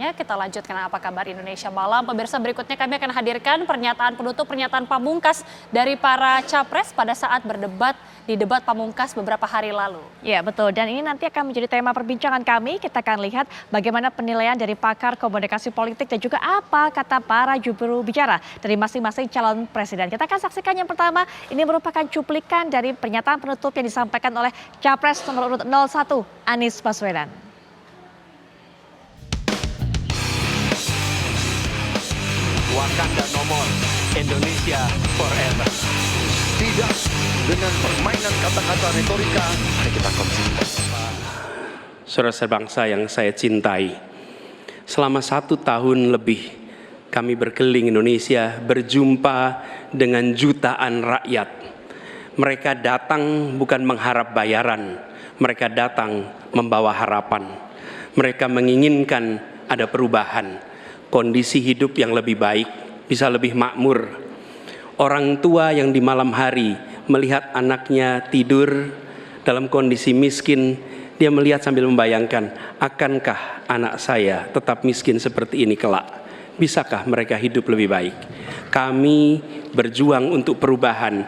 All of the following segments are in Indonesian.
perbincangannya. Kita lanjutkan Apa Kabar Indonesia Malam. Pemirsa, berikutnya kami akan hadirkan pernyataan penutup, pernyataan pamungkas dari para capres pada saat berdebat di debat pamungkas beberapa hari lalu. Ya betul, dan ini nanti akan menjadi tema perbincangan kami. Kita akan lihat bagaimana penilaian dari pakar komunikasi politik dan juga apa kata para juru bicara dari masing-masing calon presiden. Kita akan saksikan yang pertama, ini merupakan cuplikan dari pernyataan penutup yang disampaikan oleh Capres nomor urut 01, Anies Baswedan. Wakanda nomor, Indonesia forever. Tidak dengan permainan kata-kata retorika, mari kita konsisten. Saudara sebangsa yang saya cintai, selama 1 tahun lebih kami berkeliling Indonesia, berjumpa dengan jutaan rakyat. Mereka datang bukan mengharap bayaran, mereka datang membawa harapan. Mereka menginginkan ada perubahan, kondisi hidup yang lebih baik, bisa lebih makmur. Orang tua yang di malam hari melihat anaknya tidur dalam kondisi miskin, dia melihat sambil membayangkan, akankah anak saya tetap miskin seperti ini kelak? Bisakah mereka hidup lebih baik? Kami berjuang untuk perubahan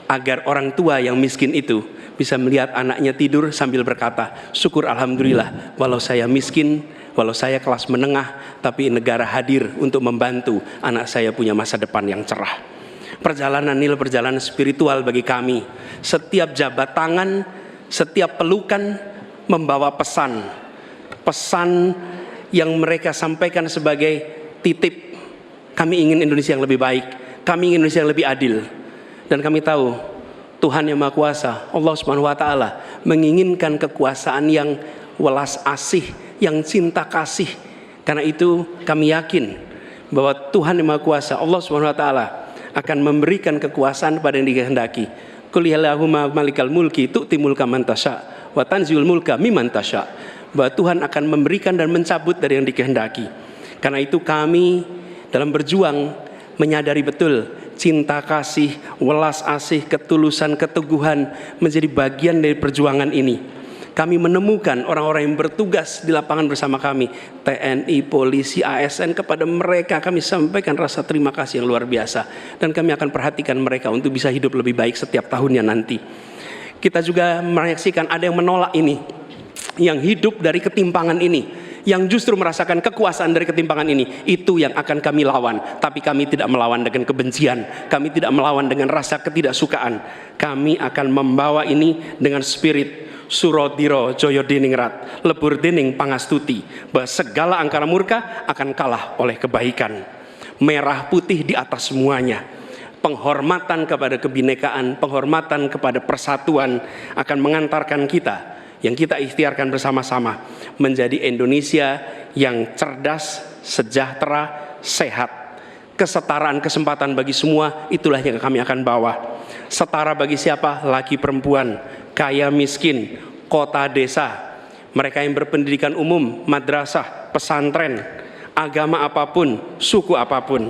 agar orang tua yang miskin itu bisa melihat anaknya tidur sambil berkata, syukur alhamdulillah, walau saya miskin, walau saya kelas menengah, tapi negara hadir untuk membantu anak saya punya masa depan yang cerah. Perjalanan ini perjalanan spiritual bagi kami. Setiap jabat tangan, setiap pelukan membawa pesan. Pesan yang mereka sampaikan sebagai titip. Kami ingin Indonesia yang lebih baik. Kami ingin Indonesia yang lebih adil. Dan kami tahu Tuhan yang Maha Kuasa, Allah Subhanahu wa taala, menginginkan kekuasaan yang welas asih, yang cinta kasih. Karena itu kami yakin bahwa Tuhan yang Maha Kuasa, Allah Subhanahu wa taala, akan memberikan kekuasaan pada yang dikehendaki. Qul illahumma malikal mulki tu'ti mulka man tasya wa tanziul mulka mimman tasya. Bahwa Tuhan akan memberikan dan mencabut dari yang dikehendaki. Karena itu kami dalam berjuang menyadari betul cinta kasih, welas asih, ketulusan, keteguhan menjadi bagian dari perjuangan ini. Kami menemukan orang-orang yang bertugas di lapangan bersama kami, TNI, polisi, ASN, kepada mereka kami sampaikan rasa terima kasih yang luar biasa. Dan kami akan perhatikan mereka untuk bisa hidup lebih baik setiap tahunnya nanti. Kita juga menyaksikan ada yang menolak ini, yang hidup dari ketimpangan ini, yang justru merasakan kekuasaan dari ketimpangan ini. Itu yang akan kami lawan. Tapi kami tidak melawan dengan kebencian, kami tidak melawan dengan rasa ketidaksukaan. Kami akan membawa ini dengan spirit Surodiro Joyo Diningrat, lebur dining pangastuti, bahwa segala angkara murka akan kalah oleh kebaikan. Merah putih di atas semuanya. Penghormatan kepada kebinekaan, penghormatan kepada persatuan akan mengantarkan kita, yang kita ikhtiarkan bersama-sama, menjadi Indonesia yang cerdas, sejahtera, sehat. Kesetaraan kesempatan bagi semua, itulah yang kami akan bawa. Setara bagi siapa? Laki perempuan, kaya miskin, kota desa, mereka yang berpendidikan umum, madrasah, pesantren, agama apapun, suku apapun.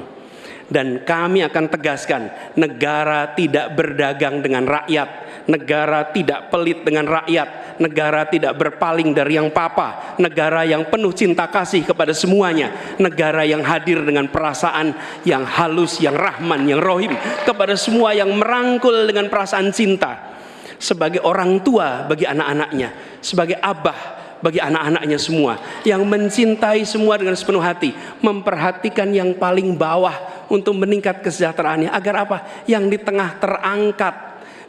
Dan kami akan tegaskan, negara tidak berdagang dengan rakyat, negara tidak pelit dengan rakyat, negara tidak berpaling dari yang papa, negara yang penuh cinta kasih kepada semuanya, negara yang hadir dengan perasaan yang halus, yang rahman, yang rohim kepada semua, yang merangkul dengan perasaan cinta. Sebagai orang tua bagi anak-anaknya, sebagai abah bagi anak-anaknya semua, yang mencintai semua dengan sepenuh hati, memperhatikan yang paling bawah untuk meningkat kesejahteraannya. Agar apa? Yang di tengah terangkat.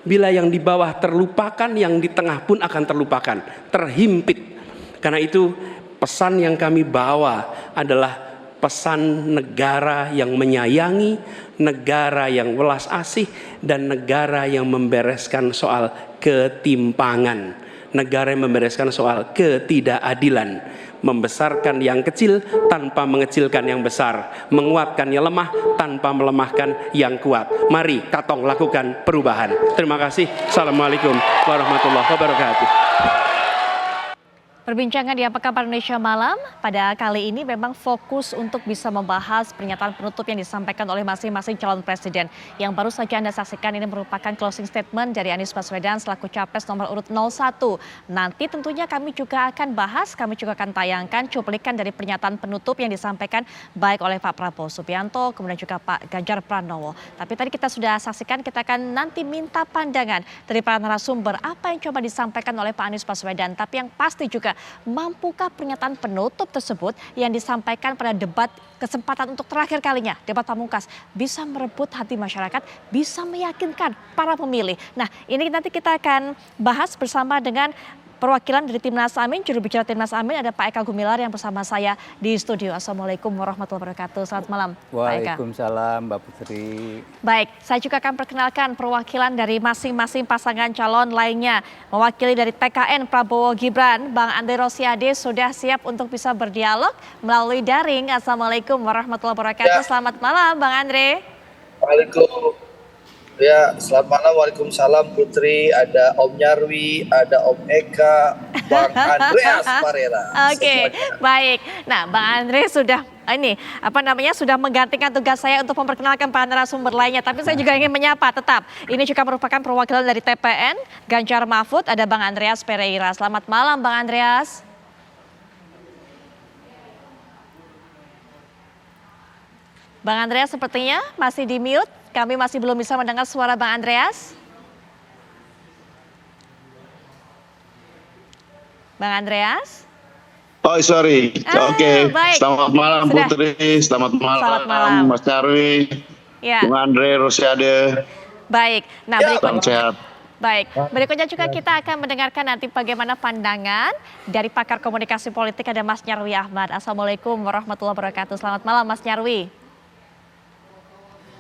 Bila yang di bawah terlupakan, yang di tengah pun akan terlupakan, terhimpit. Karena itu pesan yang kami bawa adalah pesan negara yang menyayangi, negara yang welas asih, dan negara yang membereskan soal ketimpangan, negara yang membereskan soal ketidakadilan, membesarkan yang kecil tanpa mengecilkan yang besar, menguatkan yang lemah tanpa melemahkan yang kuat. Mari katong lakukan perubahan. Terima kasih. Assalamualaikum warahmatullahi wabarakatuh. Perbincangan di Apa Kabar Indonesia Malam pada kali ini memang fokus untuk bisa membahas pernyataan penutup yang disampaikan oleh masing-masing calon presiden. Yang baru saja Anda saksikan ini merupakan closing statement dari Anies Baswedan selaku Capres nomor urut 01. Nanti tentunya kami juga akan bahas, kami juga akan tayangkan cuplikan dari pernyataan penutup yang disampaikan baik oleh Pak Prabowo Subianto, kemudian juga Pak Ganjar Pranowo. Tapi tadi kita sudah saksikan, kita akan nanti minta pandangan dari para narasumber apa yang coba disampaikan oleh Pak Anies Baswedan. Tapi yang pasti juga mampukah pernyataan penutup tersebut yang disampaikan pada debat kesempatan untuk terakhir kalinya, debat pamungkas, bisa merebut hati masyarakat, bisa meyakinkan para pemilih. Nah, ini nanti kita akan bahas bersama dengan perwakilan dari Timnas Amin, juru bicara Timnas Amin ada Pak Eka Gumilar yang bersama saya di studio. Assalamualaikum warahmatullahi wabarakatuh. Selamat malam, Pak Eka. Waalaikumsalam, Mbak Putri. Baik, saya juga akan perkenalkan perwakilan dari masing-masing pasangan calon lainnya. Mewakili dari TKN Prabowo Gibran, Bang Andre Rosiade sudah siap untuk bisa berdialog melalui daring. Assalamualaikum warahmatullahi wabarakatuh. Selamat malam, Bang Andre. Waalaikumsalam. Ya, selamat malam. Waalaikumsalam Putri. Ada Om Nyarwi, ada Om Eka, Bang Andreas Parera. Oke, baik. Nah, Bang Andre sudah sudah menggantikan tugas saya untuk memperkenalkan para narasumber lainnya. Tapi saya juga ingin menyapa tetap. Ini juga merupakan perwakilan dari TPN Ganjar Mahfud, ada Bang Andreas Pereira. Selamat malam, Bang Andreas. Bang Andreas sepertinya masih di mute. Kami masih belum bisa mendengar suara Bang Andreas. Bang Andreas? Oh, sorry. Oke. Baik. Selamat malam Sudah. Putri, selamat Selamat malam. malam Mas Nyarwi, Ya, Bung Andre Rosiade. baik. Nah, Salam sehat. Baik, berikutnya juga kita akan mendengarkan nanti bagaimana pandangan dari pakar komunikasi politik ada Mas Nyarwi Ahmad. Assalamualaikum warahmatullahi wabarakatuh. Selamat malam Mas Nyarwi.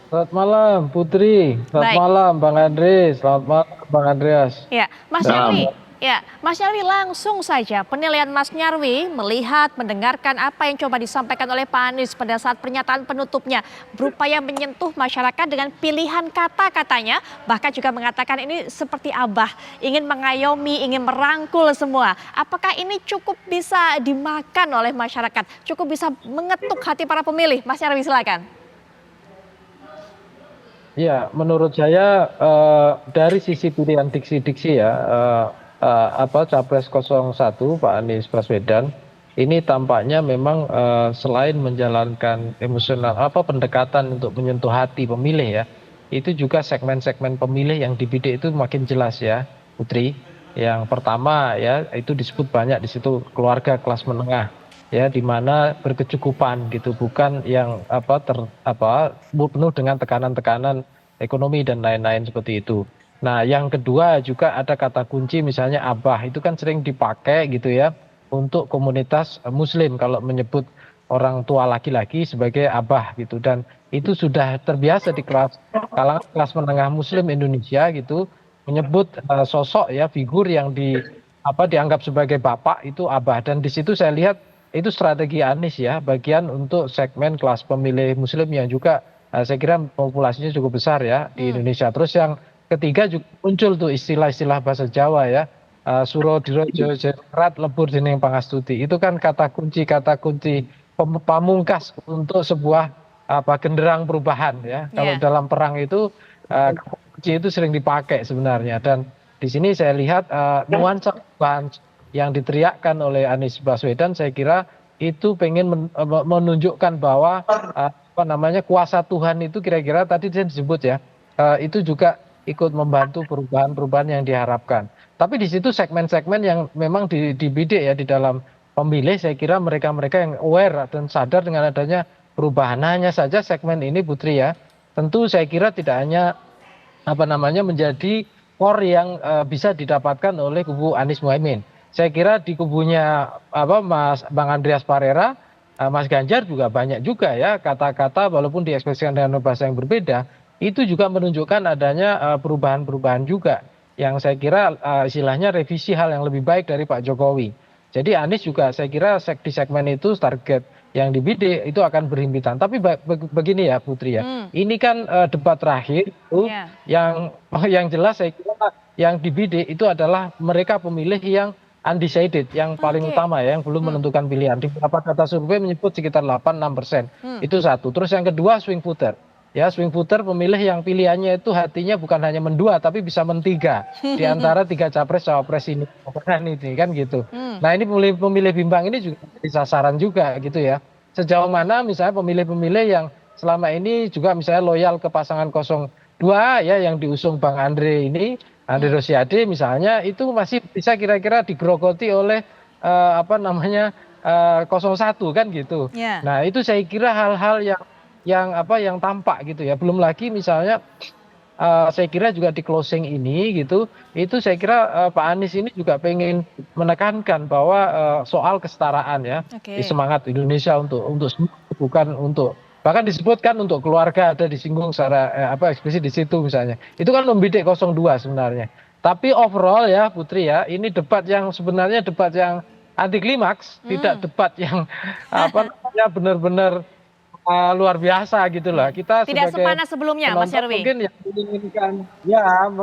Selamat malam Putri, selamat Baik. malam Bang Andre, selamat malam Bang Andreas. Ya, Mas Nyarwi. Ya, Mas Nyarwi langsung saja penilaian Mas Nyarwi melihat, mendengarkan apa yang coba disampaikan oleh Pak Anies pada saat pernyataan penutupnya. Berupaya menyentuh masyarakat dengan pilihan kata-katanya, bahkan juga mengatakan ini seperti abah, ingin mengayomi, ingin merangkul semua. Apakah ini cukup bisa dimakan oleh masyarakat, cukup bisa mengetuk hati para pemilih? Mas Nyarwi silakan. Ya, menurut saya dari sisi pilihan diksi-diksi ya, Capres 01 Pak Anies Baswedan ini tampaknya memang selain menjalankan emosional pendekatan untuk menyentuh hati pemilih ya, itu juga segmen-segmen pemilih yang dibidik itu makin jelas ya, Putri. Yang pertama ya itu disebut banyak di situ keluarga kelas menengah ya, di mana berkecukupan gitu, bukan yang penuh dengan tekanan-tekanan ekonomi dan lain-lain seperti itu. Nah, yang kedua juga ada kata kunci misalnya abah, itu kan sering dipakai gitu ya untuk komunitas muslim kalau menyebut orang tua laki-laki sebagai abah gitu, dan itu sudah terbiasa di kalangan kelas menengah muslim Indonesia gitu menyebut sosok ya figur yang dianggap sebagai bapak itu abah, dan di situ saya lihat itu strategi Anies ya, bagian untuk segmen kelas pemilih muslim yang juga saya kira populasinya cukup besar ya di Indonesia. Terus yang ketiga juga muncul tuh istilah-istilah bahasa Jawa ya, suro dirojo jerat lebur dening pangastuti. Itu kan kata kunci pamungkas untuk sebuah genderang perubahan ya. Kalau dalam perang itu kunci itu sering dipakai sebenarnya, dan di sini saya lihat nuansa perubahan yang diteriakkan oleh Anies Baswedan, saya kira itu pengen menunjukkan bahwa kuasa Tuhan itu kira-kira tadi saya disebut ya, itu juga ikut membantu perubahan-perubahan yang diharapkan. Tapi di situ segmen-segmen yang memang dibidik ya di dalam pemilih, saya kira mereka-mereka yang aware dan sadar dengan adanya perubahan. Hanya saja segmen ini Putri ya, tentu saya kira tidak hanya menjadi core yang bisa didapatkan oleh kubu Anies Muhaimin. Saya kira di kubunya Bang Andreas Parera, Mas Ganjar juga banyak juga ya kata-kata walaupun diekspresikan dengan bahasa yang berbeda, itu juga menunjukkan adanya perubahan-perubahan juga yang saya kira istilahnya revisi hal yang lebih baik dari Pak Jokowi. Jadi Anies juga saya kira di segmen itu target yang dibidik itu akan berhimpitan. Tapi begini ya Putri ya, ini kan debat terakhir itu yang jelas saya kira yang dibidik itu adalah mereka pemilih yang undecided, yang paling Oke. utama ya, yang belum menentukan pilihan. Di beberapa data survei menyebut sekitar 8-6%. Itu satu. Terus yang kedua swing voter. Ya, swing voter pemilih yang pilihannya itu hatinya bukan hanya mendua tapi bisa mentiga di antara 3 capres-cawapres ini kan gitu. Nah, ini pemilih bimbang ini juga jadi sasaran juga gitu ya. Sejauh mana misalnya pemilih-pemilih yang selama ini juga misalnya loyal ke pasangan 02 ya yang diusung Bang Andre ini, Andre Rosiade misalnya, itu masih bisa kira-kira digerogoti oleh apa namanya 01 kan gitu. Ya. Nah, itu saya kira hal-hal yang tampak gitu ya. Belum lagi misalnya saya kira juga di closing ini gitu, itu saya kira Pak Anies ini juga pengen menekankan bahwa soal kesetaraan ya, Oke. di semangat Indonesia untuk semua, bukan untuk, bahkan disebutkan untuk keluarga, ada disinggung secara eksplisit di situ misalnya. Itu kan membidik 02 sebenarnya. Tapi overall ya Putri ya, ini debat yang sebenarnya debat yang anti klimaks, tidak debat yang apa namanya benar-benar luar biasa gitu loh. Kita Tidak sebagai sepanas sebelumnya, Mas penonton Nyarwi. mungkin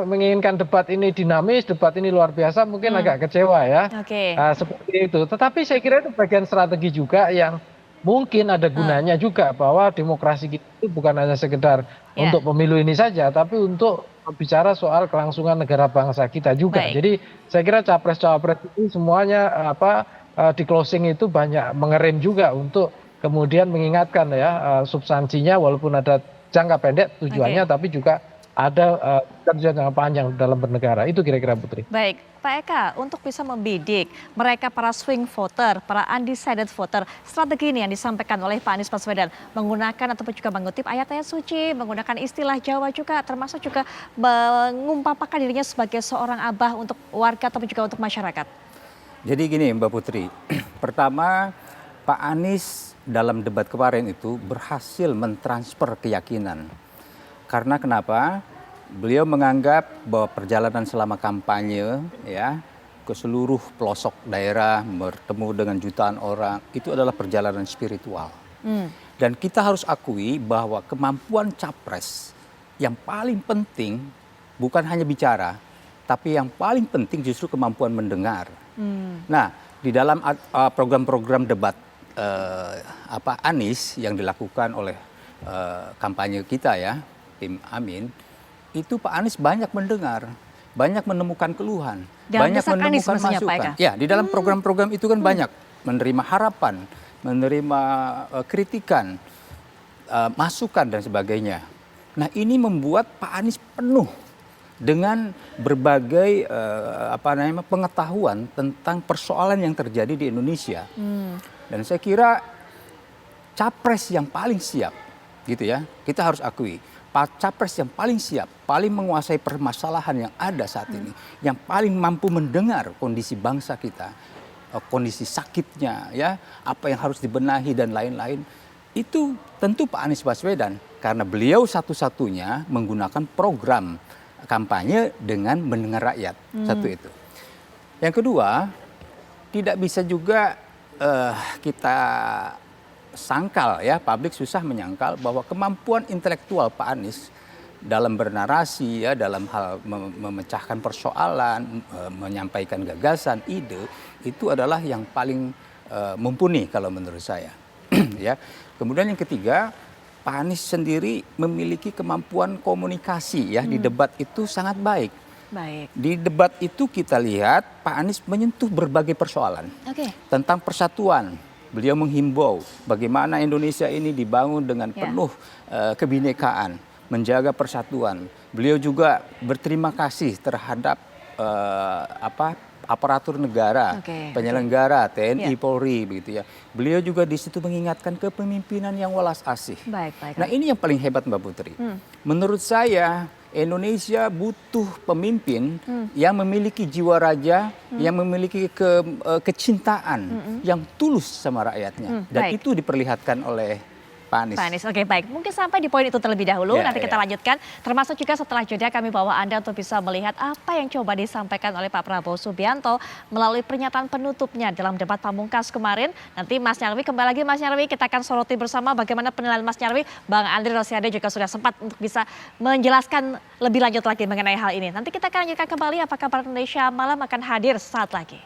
menginginkan debat ini dinamis, debat ini luar biasa, mungkin agak kecewa ya. Oke. Seperti itu. Tetapi saya kira itu bagian strategi juga yang mungkin ada gunanya juga, bahwa demokrasi kita itu bukan hanya sekedar Ya. untuk pemilu ini saja, tapi untuk bicara soal kelangsungan negara bangsa kita juga. Baik. Jadi saya kira capres-cawapres itu semuanya di closing itu banyak mengerem juga untuk kemudian mengingatkan ya substansinya, walaupun ada jangka pendek tujuannya, tapi juga ada tujuan jangka panjang dalam bernegara. Itu kira-kira Putri. Baik, Pak Eka, untuk bisa membidik mereka para swing voter, para undecided voter, strategi ini yang disampaikan oleh Pak Anies Baswedan menggunakan ataupun juga mengutip ayat-ayat suci, menggunakan istilah Jawa juga, termasuk juga mengumpamakan dirinya sebagai seorang abah untuk warga ataupun juga untuk masyarakat. Jadi gini Mbak Putri, pertama Pak Anies dalam debat kemarin itu berhasil mentransfer keyakinan. Karena kenapa? Beliau menganggap bahwa perjalanan selama kampanye ya ke seluruh pelosok daerah, bertemu dengan jutaan orang, itu adalah perjalanan spiritual. Dan kita harus akui bahwa kemampuan capres yang paling penting bukan hanya bicara, tapi yang paling penting justru kemampuan mendengar. Nah, di dalam program-program debat Anies yang dilakukan oleh kampanye kita ya, tim Amin, itu Pak Anies banyak mendengar, banyak menemukan keluhan, Dalam banyak desak Anies menemukan maksudnya, Pak masukan. Eka? Ya, di dalam program-program itu kan banyak menerima harapan, menerima kritikan, masukan dan sebagainya. Nah, ini membuat Pak Anies penuh dengan berbagai pengetahuan tentang persoalan yang terjadi di Indonesia. Dan saya kira capres yang paling siap, gitu ya, kita harus akui, capres yang paling siap, paling menguasai permasalahan yang ada saat ini, yang paling mampu mendengar kondisi bangsa kita, kondisi sakitnya, ya, apa yang harus dibenahi dan lain-lain, itu tentu Pak Anies Baswedan, karena beliau satu-satunya menggunakan program kampanye dengan mendengar rakyat. Satu itu. Yang kedua, tidak bisa juga kita sangkal ya, publik susah menyangkal bahwa kemampuan intelektual Pak Anies dalam bernarasi ya, dalam hal memecahkan persoalan, menyampaikan gagasan, ide, itu adalah yang paling mumpuni kalau menurut saya. Ya. Kemudian yang ketiga, Pak Anies sendiri memiliki kemampuan komunikasi ya, di debat itu sangat baik. Baik. Di debat itu kita lihat Pak Anies menyentuh berbagai persoalan tentang persatuan. Beliau menghimbau bagaimana Indonesia ini dibangun dengan penuh kebinekaan, menjaga persatuan. Beliau juga berterima kasih terhadap aparatur negara, penyelenggara, TNI, Polri, begitu ya. Beliau juga di situ mengingatkan kepemimpinan yang welas asih. Nah, ini yang paling hebat Mbak Putri. Menurut saya Indonesia butuh pemimpin yang memiliki jiwa raja, yang memiliki kecintaan yang tulus sama rakyatnya. Dan itu diperlihatkan oleh Pak Anies. Oke, baik. Mungkin sampai di poin itu terlebih dahulu, nanti kita lanjutkan. Termasuk juga setelah jeda kami bawa Anda untuk bisa melihat apa yang coba disampaikan oleh Pak Prabowo Subianto melalui pernyataan penutupnya dalam debat pamungkas kemarin. Nanti Mas Nyarwi, kembali lagi Mas Nyarwi, kita akan soroti bersama bagaimana penilaian Mas Nyarwi. Bang Andre Rosiade juga sudah sempat untuk bisa menjelaskan lebih lanjut lagi mengenai hal ini. Nanti kita akan lanjutkan kembali, apa kabar Indonesia Malam akan hadir saat lagi.